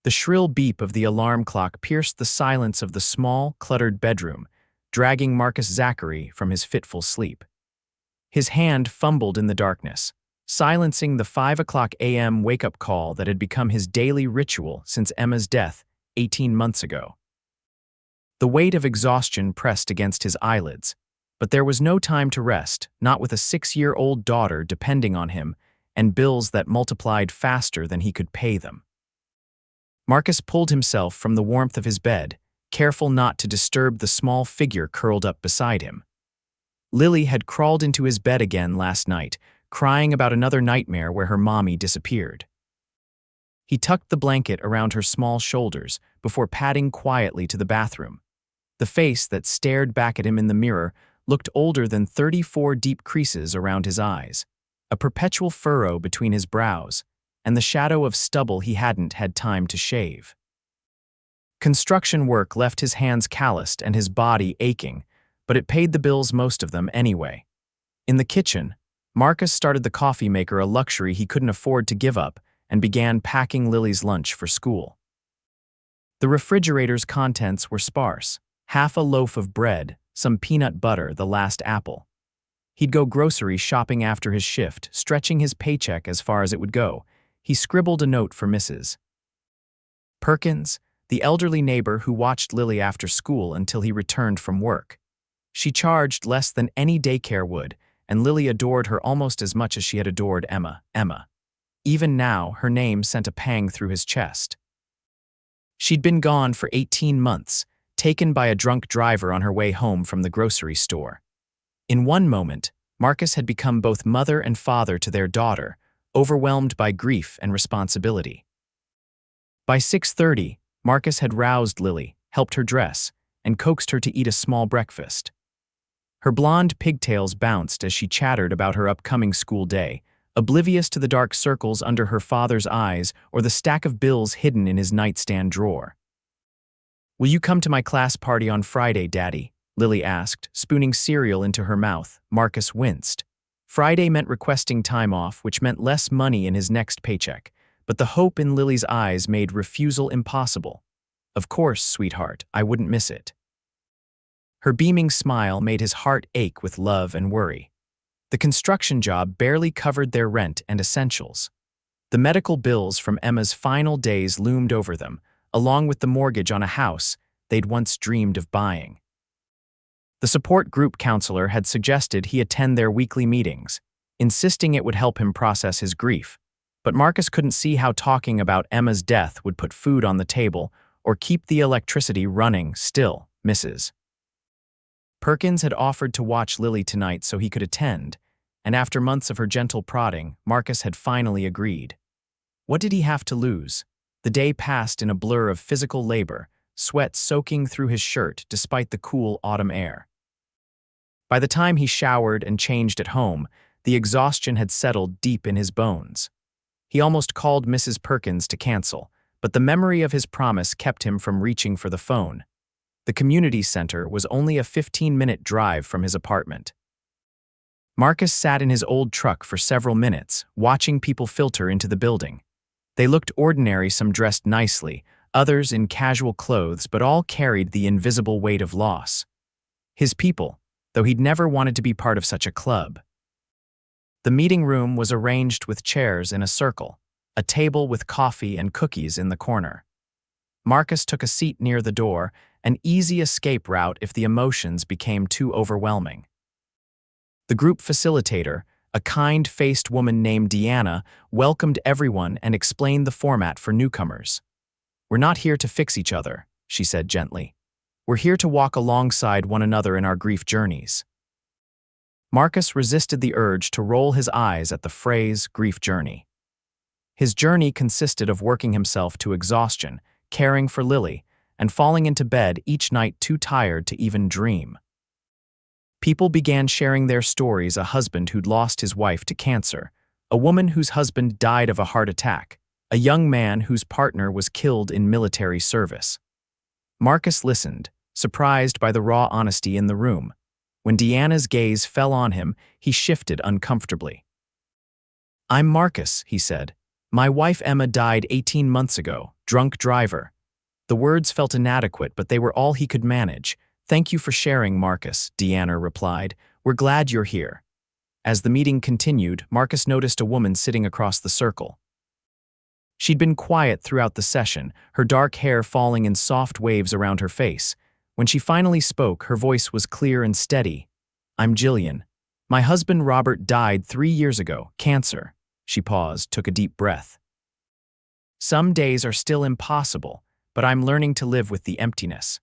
The shrill beep of the alarm clock pierced the silence of the small, cluttered bedroom, dragging Marcus Zachary from his fitful sleep. His hand fumbled in the darkness, silencing the 5 a.m. wake-up call that had become his daily ritual since Emma's death 18 months ago. The weight of exhaustion pressed against his eyelids, but there was no time to rest, not with a 6-year-old daughter depending on him and bills that multiplied faster than he could pay them. Marcus pulled himself from the warmth of his bed, careful not to disturb the small figure curled up beside him. Lily had crawled into his bed again last night, crying about another nightmare where her mommy disappeared. He tucked the blanket around her small shoulders before padding quietly to the bathroom. The face that stared back at him in the mirror looked older than 34 deep creases around his eyes, a perpetual furrow between his brows, and the shadow of stubble he hadn't had time to shave. Construction work left his hands calloused and his body aching, but it paid the bills, most of them anyway. In the kitchen, Marcus started the coffee maker, a luxury he couldn't afford to give up, and began packing Lily's lunch for school. The refrigerator's contents were sparse: half a loaf of bread, some peanut butter, the last apple. He'd go grocery shopping after his shift, stretching his paycheck as far as it would go. He scribbled a note for Mrs. Perkins, the elderly neighbor who watched Lily after school until he returned from work. She charged less than any daycare would, and Lily adored her almost as much as she had adored Emma. Even now, her name sent a pang through his chest. She'd been gone for 18 months, taken by a drunk driver on her way home from the grocery store. In one moment, Marcus had become both mother and father to their daughter, overwhelmed by grief and responsibility. By 6:30, Marcus had roused Lily, helped her dress, and coaxed her to eat a small breakfast. Her blonde pigtails bounced as she chattered about her upcoming school day, oblivious to the dark circles under her father's eyes or the stack of bills hidden in his nightstand drawer. "Will you come to my class party on Friday, Daddy?" Lily asked, spooning cereal into her mouth. Marcus winced. Friday meant requesting time off, which meant less money in his next paycheck, but the hope in Lily's eyes made refusal impossible. "Of course, sweetheart, I wouldn't miss it." Her beaming smile made his heart ache with love and worry. The construction job barely covered their rent and essentials. The medical bills from Emma's final days loomed over them, along with the mortgage on a house they'd once dreamed of buying. The support group counselor had suggested he attend their weekly meetings, insisting it would help him process his grief, but Marcus couldn't see how talking about Emma's death would put food on the table or keep the electricity running. Still, Mrs. Perkins had offered to watch Lily tonight so he could attend, and after months of her gentle prodding, Marcus had finally agreed. What did he have to lose? The day passed in a blur of physical labor, sweat soaking through his shirt despite the cool autumn air. By the time he showered and changed at home, the exhaustion had settled deep in his bones. He almost called Mrs. Perkins to cancel, but the memory of his promise kept him from reaching for the phone. The community center was only a 15-minute drive from his apartment. Marcus sat in his old truck for several minutes, watching people filter into the building. They looked ordinary, some dressed nicely, others in casual clothes, but all carried the invisible weight of loss. His people, though he'd never wanted to be part of such a club. The meeting room was arranged with chairs in a circle, a table with coffee and cookies in the corner. Marcus took a seat near the door, an easy escape route if the emotions became too overwhelming. The group facilitator, a kind-faced woman named Deanna, welcomed everyone and explained the format for newcomers. "We're not here to fix each other," she said gently. "We're here to walk alongside one another in our grief journeys." Marcus resisted the urge to roll his eyes at the phrase grief journey. His journey consisted of working himself to exhaustion, caring for Lily, and falling into bed each night too tired to even dream. People began sharing their stories: a husband who'd lost his wife to cancer, a woman whose husband died of a heart attack, a young man whose partner was killed in military service. Marcus listened, surprised by the raw honesty in the room. When Deanna's gaze fell on him, he shifted uncomfortably. "I'm Marcus," he said. My wife Emma died 18 months ago, drunk driver. The words felt inadequate, but they were all he could manage. Thank you for sharing, Marcus, Deanna replied. We're glad you're here. As the meeting continued, Marcus noticed a woman sitting across the circle. She'd been quiet throughout the session, her dark hair falling in soft waves around her face. When she finally spoke, her voice was clear and steady. I'm Jillian. My husband Robert died 3 years ago, cancer. She paused, took a deep breath. Some days are still impossible, but I'm learning to live with the emptiness.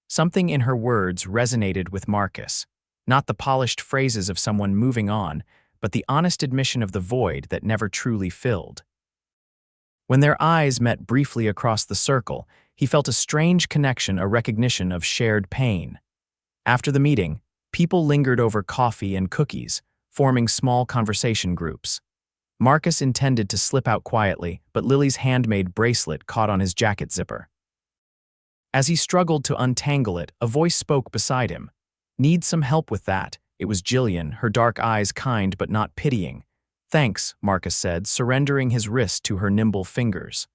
Something in her words resonated with Marcus. Not the polished phrases of someone moving on, but the honest admission of the void that never truly filled. When their eyes met briefly across the circle, he felt a strange connection, a recognition of shared pain. After the meeting, people lingered over coffee and cookies, forming small conversation groups. Marcus intended to slip out quietly, but Lily's handmade bracelet caught on his jacket zipper. As he struggled to untangle it, a voice spoke beside him. Need some help with that? It was Jillian, her dark eyes kind but not pitying. Thanks, Marcus said, surrendering his wrist to her nimble fingers.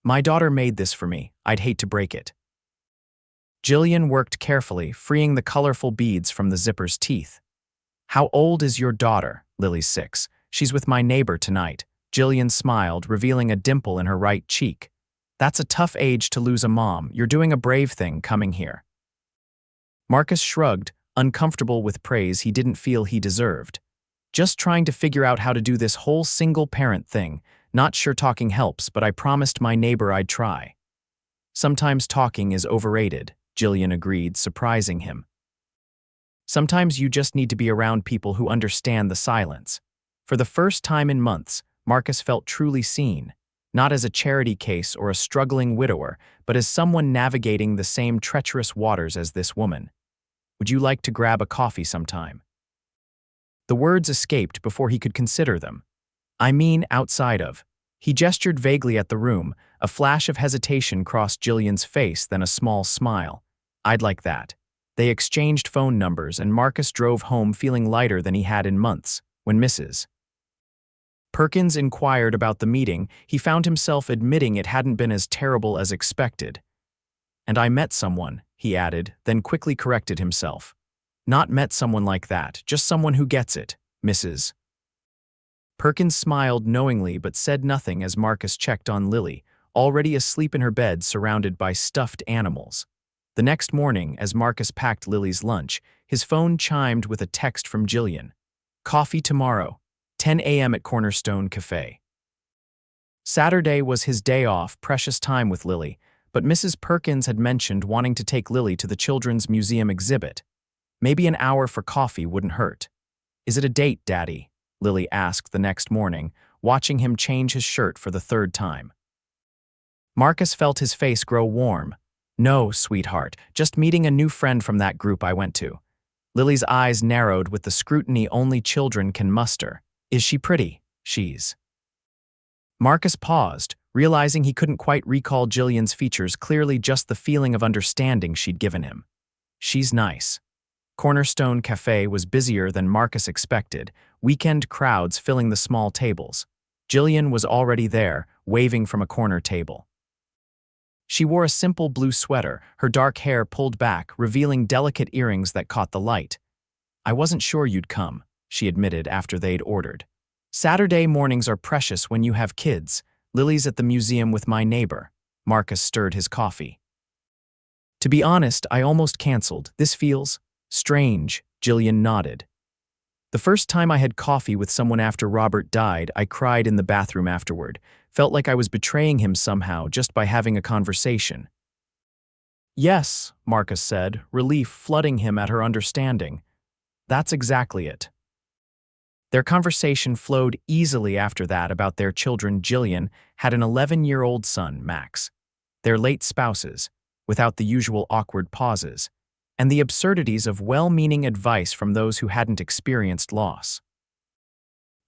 My daughter made this for me. I'd hate to break it. Jillian worked carefully, freeing the colorful beads from the zipper's teeth. How old is your daughter? Lily's 6. She's with my neighbor tonight. Jillian smiled, revealing a dimple in her right cheek. That's a tough age to lose a mom. You're doing a brave thing coming here. Marcus shrugged, uncomfortable with praise he didn't feel he deserved. Just trying to figure out how to do this whole single-parent thing. Not sure talking helps, but I promised my neighbor I'd try. Sometimes talking is overrated, Jillian agreed, surprising him. Sometimes you just need to be around people who understand the silence. For the first time in months, Marcus felt truly seen, not as a charity case or a struggling widower, but as someone navigating the same treacherous waters as this woman. Would you like to grab a coffee sometime? The words escaped before he could consider them. I mean, outside of. He gestured vaguely at the room. A flash of hesitation crossed Jillian's face, then a small smile. I'd like that. They exchanged phone numbers, and Marcus drove home feeling lighter than he had in months. When Mrs. Perkins inquired about the meeting, he found himself admitting it hadn't been as terrible as expected. And I met someone, he added, then quickly corrected himself. Not met someone like that, just someone who gets it, Mrs. Perkins smiled knowingly but said nothing as Marcus checked on Lily, already asleep in her bed surrounded by stuffed animals. The next morning, as Marcus packed Lily's lunch, his phone chimed with a text from Jillian. Coffee tomorrow, 10 a.m. at Cornerstone Cafe. Saturday was his day off, precious time with Lily, but Mrs. Perkins had mentioned wanting to take Lily to the Children's Museum exhibit. Maybe an hour for coffee wouldn't hurt. Is it a date, Daddy? Lily asked the next morning, watching him change his shirt for the 3rd time. Marcus felt his face grow warm. No, sweetheart, just meeting a new friend from that group I went to. Lily's eyes narrowed with the scrutiny only children can muster. Is she pretty? She's. Marcus paused, realizing he couldn't quite recall Jillian's features clearly, just the feeling of understanding she'd given him. She's nice. Cornerstone Cafe was busier than Marcus expected, weekend crowds filling the small tables. Jillian was already there, waving from a corner table. She wore a simple blue sweater, her dark hair pulled back, revealing delicate earrings that caught the light. I wasn't sure you'd come, she admitted after they'd ordered. Saturday mornings are precious when you have kids. Lily's at the museum with my neighbor. Marcus stirred his coffee. To be honest, I almost canceled. This feels strange, Jillian nodded. The first time I had coffee with someone after Robert died, I cried in the bathroom afterward. Felt like I was betraying him somehow just by having a conversation. Yes, Marcus said, relief flooding him at her understanding. That's exactly it. Their conversation flowed easily after that about their children. Jillian had an 11-year-old son, Max. Their late spouses, without the usual awkward pauses, and the absurdities of well-meaning advice from those who hadn't experienced loss.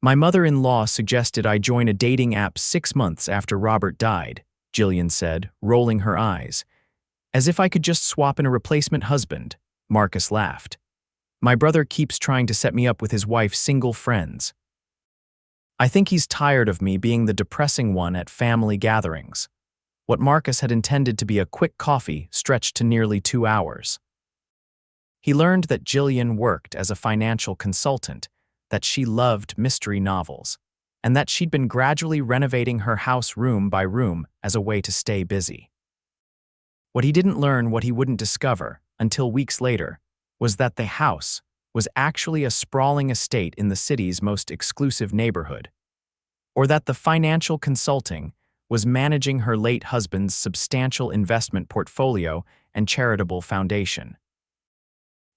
My mother-in-law suggested I join a dating app 6 months after Robert died, Jillian said, rolling her eyes. As if I could just swap in a replacement husband, Marcus laughed. My brother keeps trying to set me up with his wife's single friends. I think he's tired of me being the depressing one at family gatherings. What Marcus had intended to be a quick coffee stretched to nearly 2 hours. He learned that Jillian worked as a financial consultant, that she loved mystery novels, and that she'd been gradually renovating her house room by room as a way to stay busy. What he didn't learn, what he wouldn't discover, until weeks later, was that the house was actually a sprawling estate in the city's most exclusive neighborhood, or that the financial consulting was managing her late husband's substantial investment portfolio and charitable foundation.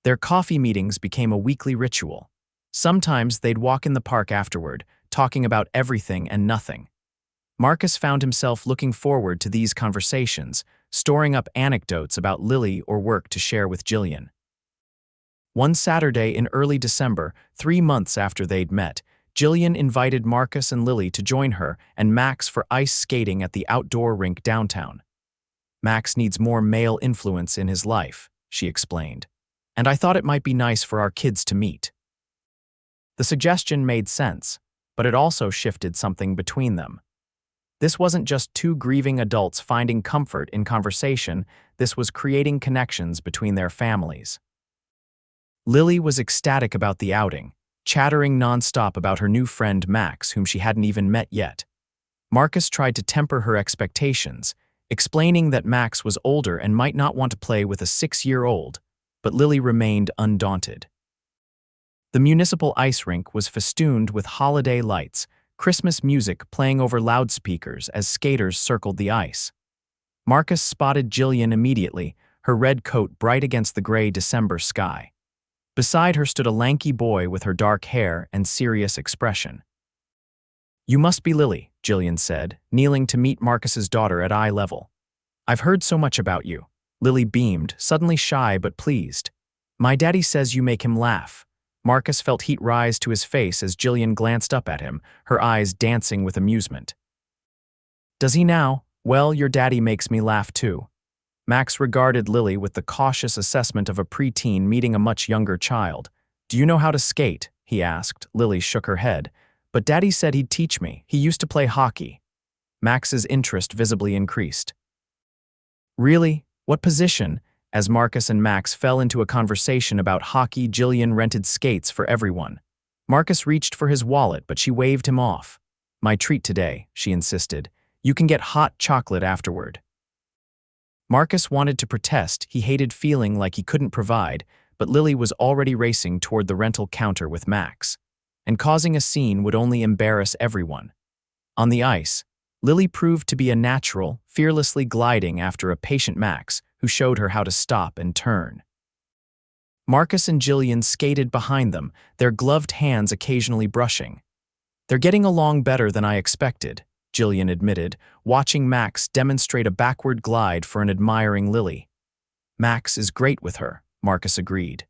Their coffee meetings became a weekly ritual. Sometimes they'd walk in the park afterward, talking about everything and nothing. Marcus found himself looking forward to these conversations, storing up anecdotes about Lily or work to share with Jillian. One Saturday in early December, 3 months after they'd met, Jillian invited Marcus and Lily to join her and Max for ice skating at the outdoor rink downtown. Max needs more male influence in his life, she explained, and I thought it might be nice for our kids to meet. The suggestion made sense, but it also shifted something between them. This wasn't just two grieving adults finding comfort in conversation, this was creating connections between their families. Lily was ecstatic about the outing, chattering nonstop about her new friend Max, whom she hadn't even met yet. Marcus tried to temper her expectations, explaining that Max was older and might not want to play with a 6-year-old, but Lily remained undaunted. The municipal ice rink was festooned with holiday lights, Christmas music playing over loudspeakers as skaters circled the ice. Marcus spotted Jillian immediately, her red coat bright against the gray December sky. Beside her stood a lanky boy with her dark hair and serious expression. "You must be Lily," Jillian said, kneeling to meet Marcus's daughter at eye level. "I've heard so much about you." Lily beamed, suddenly shy but pleased. "My daddy says you make him laugh." Marcus felt heat rise to his face as Jillian glanced up at him, her eyes dancing with amusement. "Does he now? Well, your daddy makes me laugh too." Max regarded Lily with the cautious assessment of a preteen meeting a much younger child. "Do you know how to skate?" he asked. Lily shook her head. "But Daddy said he'd teach me. He used to play hockey." Max's interest visibly increased. "Really? What position?" As Marcus and Max fell into a conversation about hockey, Jillian rented skates for everyone. Marcus reached for his wallet, but she waved him off. "My treat today," she insisted. "You can get hot chocolate afterward." Marcus wanted to protest. He hated feeling like he couldn't provide, but Lily was already racing toward the rental counter with Max. And causing a scene would only embarrass everyone. On the ice, Lily proved to be a natural, fearlessly gliding after a patient Max who showed her how to stop and turn. Marcus and Jillian skated behind them, their gloved hands occasionally brushing. "They're getting along better than I expected," Jillian admitted, watching Max demonstrate a backward glide for an admiring Lily. "Max is great with her," Marcus agreed.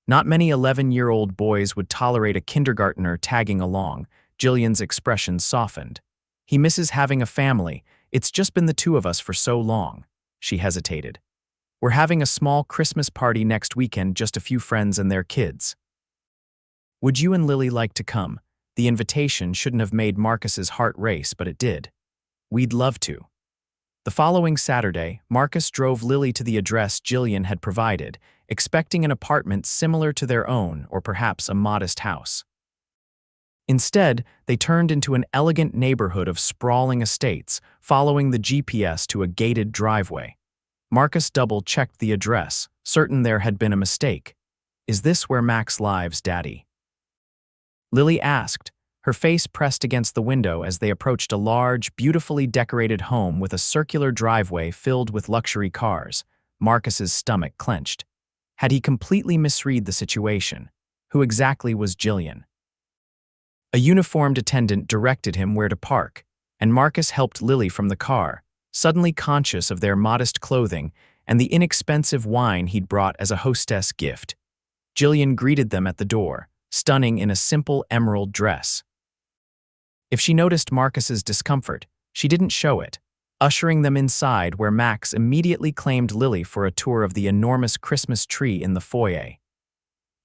Not many 11-year-old boys would tolerate a kindergartner tagging along. Jillian's expression softened. "He misses having a family. It's just been the two of us for so long." She hesitated. "We're having a small Christmas party next weekend, just a few friends and their kids. Would you and Lily like to come?" The invitation shouldn't have made Marcus's heart race, but it did. "We'd love to." The following Saturday, Marcus drove Lily to the address Jillian had provided, expecting an apartment similar to their own or perhaps a modest house. Instead, they turned into an elegant neighborhood of sprawling estates, following the GPS to a gated driveway. Marcus double-checked the address, certain there had been a mistake. "Is this where Max lives, Daddy?" Lily asked, her face pressed against the window as they approached a large, beautifully decorated home with a circular driveway filled with luxury cars. Marcus's stomach clenched. Had he completely misread the situation? Who exactly was Jillian? A uniformed attendant directed him where to park, and Marcus helped Lily from the car, suddenly conscious of their modest clothing and the inexpensive wine he'd brought as a hostess gift. Jillian greeted them at the door, stunning in a simple emerald dress. If she noticed Marcus's discomfort, she didn't show it, ushering them inside where Max immediately claimed Lily for a tour of the enormous Christmas tree in the foyer.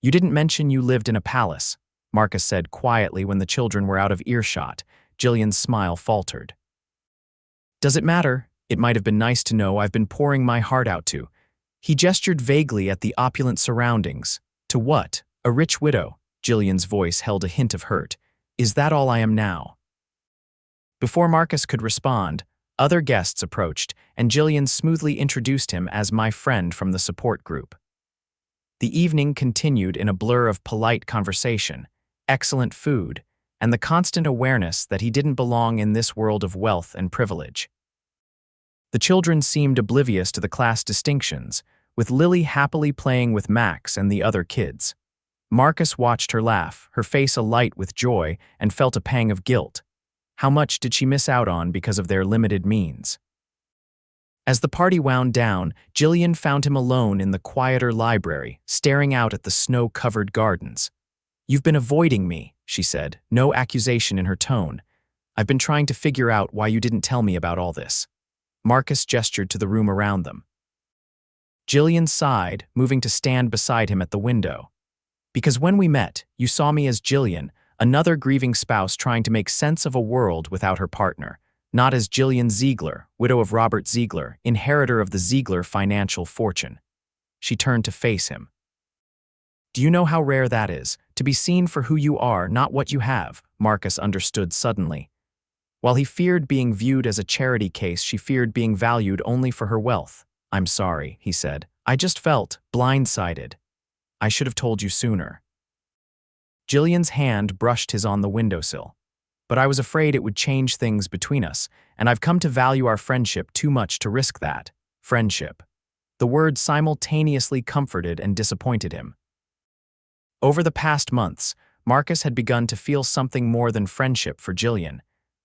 "You didn't mention you lived in a palace." Marcus said quietly when the children were out of earshot. Jillian's smile faltered. Does it matter? It might have been nice to know I've been pouring my heart out to. He gestured vaguely at the opulent surroundings. To what? A rich widow. Jillian's voice held a hint of hurt. Is that all I am now? Before Marcus could respond, other guests approached, and Jillian smoothly introduced him as my friend from the support group. The evening continued in a blur of polite conversation, excellent food, and the constant awareness that he didn't belong in this world of wealth and privilege. The children seemed oblivious to the class distinctions, with Lily happily playing with Max and the other kids. Marcus watched her laugh, her face alight with joy, and felt a pang of guilt. How much did she miss out on because of their limited means? As the party wound down, Jillian found him alone in the quieter library, staring out at the snow-covered gardens. "You've been avoiding me," she said, no accusation in her tone. "I've been trying to figure out why you didn't tell me about all this." Marcus gestured to the room around them. Jillian sighed, moving to stand beside him at the window. "Because when we met, you saw me as Jillian, another grieving spouse trying to make sense of a world without her partner, not as Jillian Ziegler, widow of Robert Ziegler, inheritor of the Ziegler financial fortune." She turned to face him. "Do you know how rare that is, to be seen for who you are, not what you have?" Marcus understood suddenly. While he feared being viewed as a charity case, she feared being valued only for her wealth. "I'm sorry," he said. "I just felt blindsided. I should have told you sooner." Jillian's hand brushed his on the windowsill. "But I was afraid it would change things between us, and I've come to value our friendship too much to risk that." Friendship. The word simultaneously comforted and disappointed him. Over the past months, Marcus had begun to feel something more than friendship for Jillian,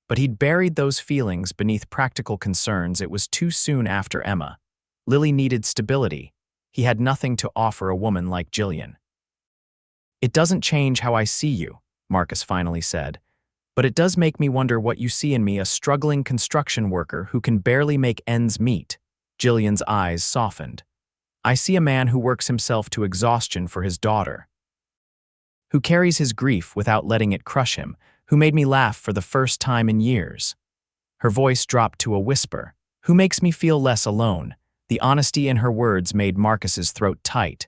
but he'd buried those feelings beneath practical concerns. It was too soon after Emma. Lily needed stability. He had nothing to offer a woman like Jillian. "It doesn't change how I see you," Marcus finally said, "but it does make me wonder what you see in me, a struggling construction worker who can barely make ends meet." Jillian's eyes softened. "I see a man who works himself to exhaustion for his daughter, who carries his grief without letting it crush him, who made me laugh for the first time in years." Her voice dropped to a whisper. "Who makes me feel less alone." The honesty in her words made Marcus's throat tight.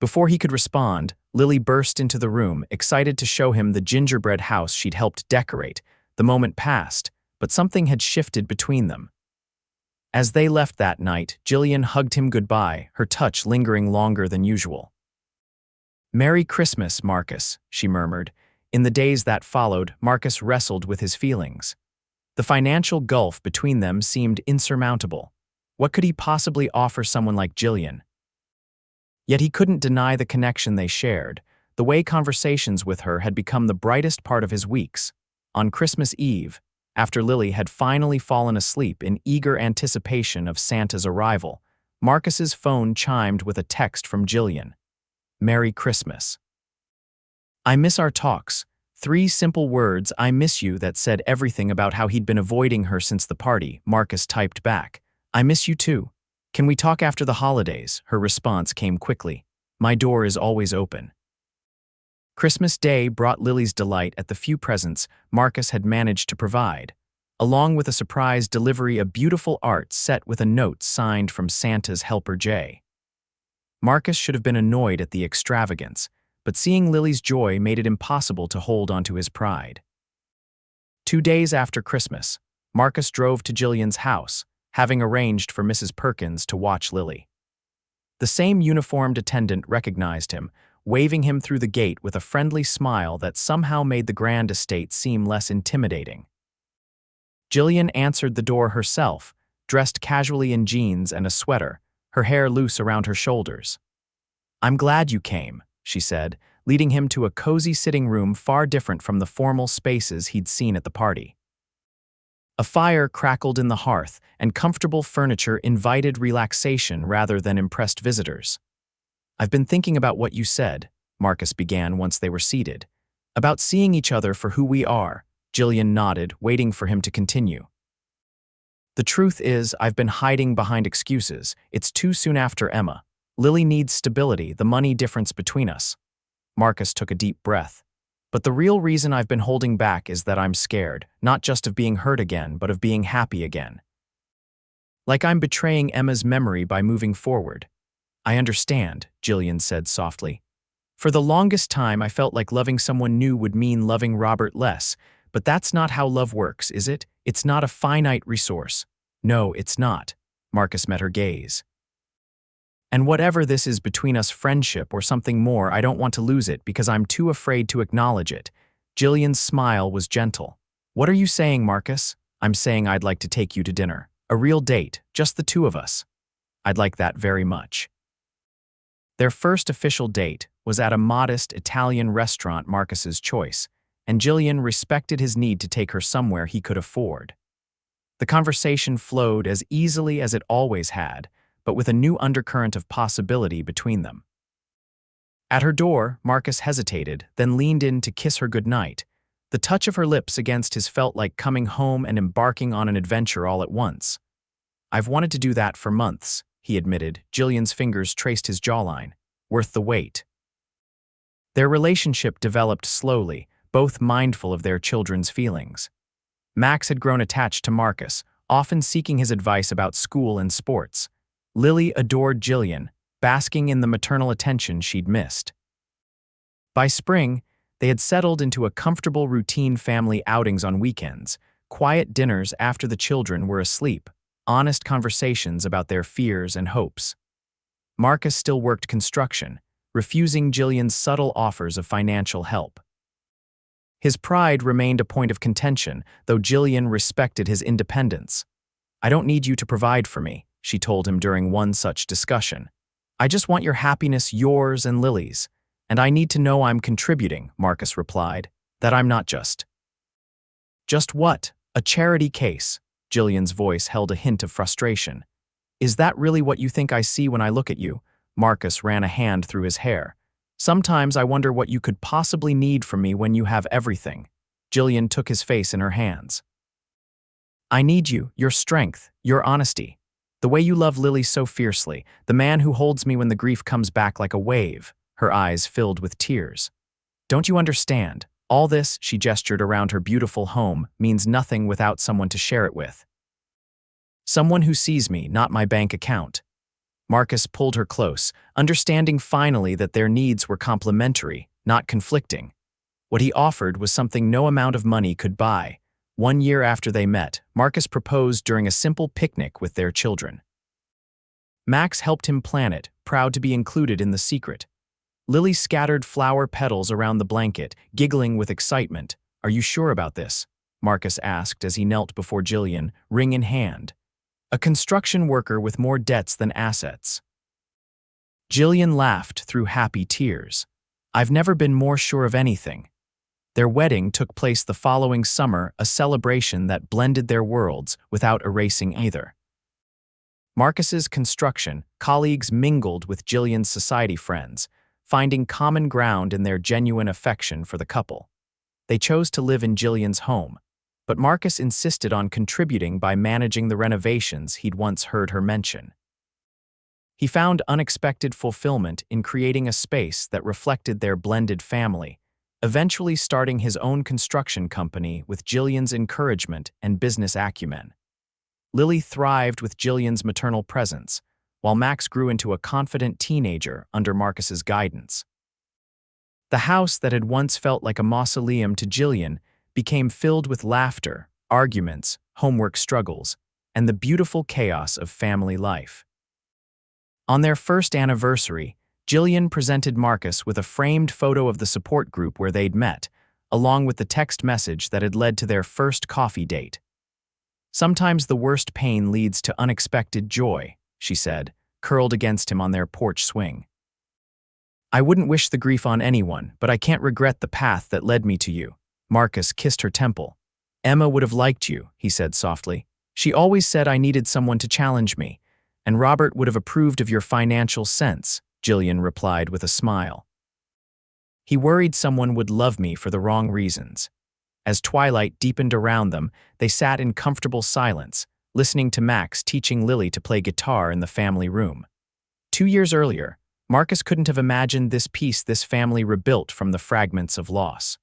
Before he could respond, Lily burst into the room, excited to show him the gingerbread house she'd helped decorate. The moment passed, but something had shifted between them. As they left that night, Jillian hugged him goodbye, her touch lingering longer than usual. "Merry Christmas, Marcus," she murmured. In the days that followed, Marcus wrestled with his feelings. The financial gulf between them seemed insurmountable. What could he possibly offer someone like Jillian? Yet he couldn't deny the connection they shared. The way conversations with her had become the brightest part of his weeks. On Christmas Eve, after Lily had finally fallen asleep in eager anticipation of Santa's arrival, Marcus's phone chimed with a text from Jillian. "Merry Christmas. I miss our talks." 3 simple words, "I miss you," that said everything about how he'd been avoiding her since the party. Marcus typed back, "I miss you too. Can we talk after the holidays?" Her response came quickly. "My door is always open." Christmas Day brought Lily's delight at the few presents Marcus had managed to provide, along with a surprise delivery of beautiful art set with a note signed from Santa's helper Jay. Marcus should have been annoyed at the extravagance, but seeing Lily's joy made it impossible to hold onto his pride. 2 days after Christmas, Marcus drove to Jillian's house, having arranged for Mrs. Perkins to watch Lily. The same uniformed attendant recognized him, waving him through the gate with a friendly smile that somehow made the grand estate seem less intimidating. Jillian answered the door herself, dressed casually in jeans and a sweater, her hair loose around her shoulders. "I'm glad you came," she said, leading him to a cozy sitting room far different from the formal spaces he'd seen at the party. A fire crackled in the hearth, and comfortable furniture invited relaxation rather than impressed visitors. "I've been thinking about what you said," Marcus began once they were seated. "About seeing each other for who we are." Jillian nodded, waiting for him to continue. "The truth is, I've been hiding behind excuses. It's too soon after Emma. Lily needs stability, the money difference between us." Marcus took a deep breath. But the real reason I've been holding back is that I'm scared, not just of being hurt again, but of being happy again. Like I'm betraying Emma's memory by moving forward. I understand, Jillian said softly. For the longest time, I felt like loving someone new would mean loving Robert less, but that's not how love works, is it? It's not a finite resource. No, it's not. Marcus met her gaze. And whatever this is between us, friendship or something more, I don't want to lose it because I'm too afraid to acknowledge it. Jillian's smile was gentle. What are you saying, Marcus? I'm saying I'd like to take you to dinner. A real date, just the two of us. I'd like that very much. Their first official date was at a modest Italian restaurant, Marcus's choice, and Jillian respected his need to take her somewhere he could afford. The conversation flowed as easily as it always had, but with a new undercurrent of possibility between them. At her door, Marcus hesitated, then leaned in to kiss her goodnight. The touch of her lips against his felt like coming home and embarking on an adventure all at once. I've wanted to do that for months, he admitted. Jillian's fingers traced his jawline. Worth the wait. Their relationship developed slowly, both mindful of their children's feelings. Max had grown attached to Marcus, often seeking his advice about school and sports. Lily adored Jillian, basking in the maternal attention she'd missed. By spring, they had settled into a comfortable routine: family outings on weekends, quiet dinners after the children were asleep, honest conversations about their fears and hopes. Marcus still worked construction, refusing Jillian's subtle offers of financial help. His pride remained a point of contention, though Jillian respected his independence. I don't need you to provide for me, she told him during one such discussion. I just want your happiness, yours and Lily's. And I need to know I'm contributing, Marcus replied, that I'm not just. Just what? A charity case? Jillian's voice held a hint of frustration. Is that really what you think I see when I look at you? Marcus ran a hand through his hair. Sometimes I wonder what you could possibly need from me when you have everything. Jillian took his face in her hands. I need you, your strength, your honesty. The way you love Lily so fiercely, the man who holds me when the grief comes back like a wave. Her eyes filled with tears. Don't you understand? All this, she gestured around her beautiful home, means nothing without someone to share it with. Someone who sees me, not my bank account. Marcus pulled her close, understanding finally that their needs were complementary, not conflicting. What he offered was something no amount of money could buy. 1 year after they met, Marcus proposed during a simple picnic with their children. Max helped him plan it, proud to be included in the secret. Lily scattered flower petals around the blanket, giggling with excitement. Are you sure about this? Marcus asked as he knelt before Jillian, ring in hand. A construction worker with more debts than assets. Jillian laughed through happy tears. I've never been more sure of anything. Their wedding took place the following summer, a celebration that blended their worlds without erasing either. Marcus's construction colleagues mingled with Jillian's society friends, finding common ground in their genuine affection for the couple. They chose to live in Jillian's home, but Marcus insisted on contributing by managing the renovations he'd once heard her mention. He found unexpected fulfillment in creating a space that reflected their blended family, eventually starting his own construction company with Jillian's encouragement and business acumen. Lily thrived with Jillian's maternal presence, while Max grew into a confident teenager under Marcus's guidance. The house that had once felt like a mausoleum to Jillian became filled with laughter, arguments, homework struggles, and the beautiful chaos of family life. On their first anniversary, Jillian presented Marcus with a framed photo of the support group where they'd met, along with the text message that had led to their first coffee date. Sometimes the worst pain leads to unexpected joy, she said, curled against him on their porch swing. I wouldn't wish the grief on anyone, but I can't regret the path that led me to you. Marcus kissed her temple. Emma would have liked you, he said softly. She always said I needed someone to challenge me, and Robert would have approved of your financial sense, Jillian replied with a smile. He worried someone would love me for the wrong reasons. As twilight deepened around them, they sat in comfortable silence, listening to Max teaching Lily to play guitar in the family room. 2 years earlier, Marcus couldn't have imagined this piece this family rebuilt from the fragments of loss.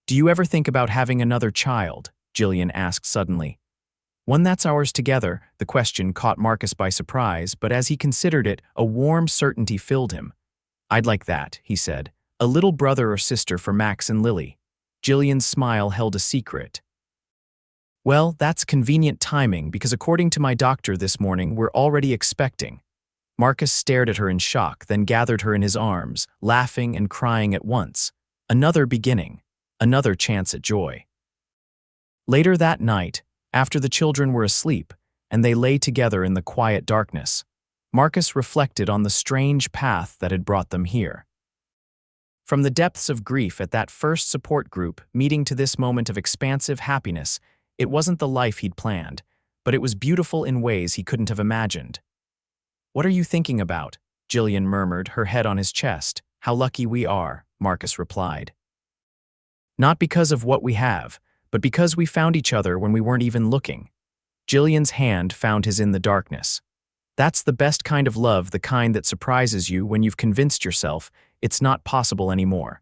"Do you ever think about having another child?" Jillian asked suddenly. "One that's ours together." The question caught Marcus by surprise, but as he considered it, a warm certainty filled him. "I'd like that," he said. "A little brother or sister for Max and Lily." Jillian's smile held a secret. "Well, that's convenient timing because according to my doctor this morning, we're already expecting." Marcus stared at her in shock, then gathered her in his arms, laughing and crying at once. Another beginning, another chance at joy. Later that night, after the children were asleep, and they lay together in the quiet darkness, Marcus reflected on the strange path that had brought them here. From the depths of grief at that first support group meeting to this moment of expansive happiness, it wasn't the life he'd planned, but it was beautiful in ways he couldn't have imagined. "What are you thinking about?" Jillian murmured, her head on his chest. "How lucky we are," Marcus replied. "Not because of what we have, but because we found each other when we weren't even looking." Jillian's hand found his in the darkness. "That's the best kind of love, the kind that surprises you when you've convinced yourself it's not possible anymore."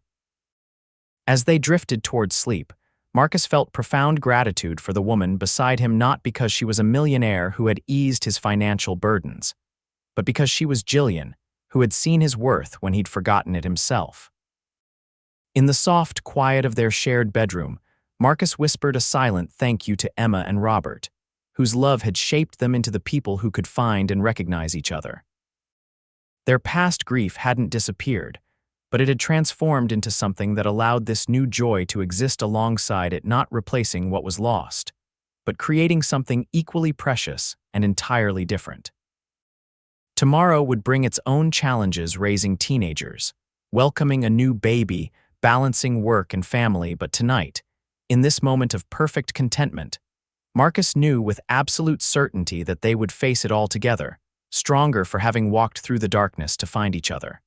As they drifted towards sleep, Marcus felt profound gratitude for the woman beside him, not because she was a millionaire who had eased his financial burdens, but because she was Jillian, who had seen his worth when he'd forgotten it himself. In the soft quiet of their shared bedroom, Marcus whispered a silent thank you to Emma and Robert, whose love had shaped them into the people who could find and recognize each other. Their past grief hadn't disappeared, but it had transformed into something that allowed this new joy to exist alongside it, not replacing what was lost, but creating something equally precious and entirely different. Tomorrow would bring its own challenges, raising teenagers, welcoming a new baby, balancing work and family, but tonight, in this moment of perfect contentment, Marcus knew with absolute certainty that they would face it all together, stronger for having walked through the darkness to find each other.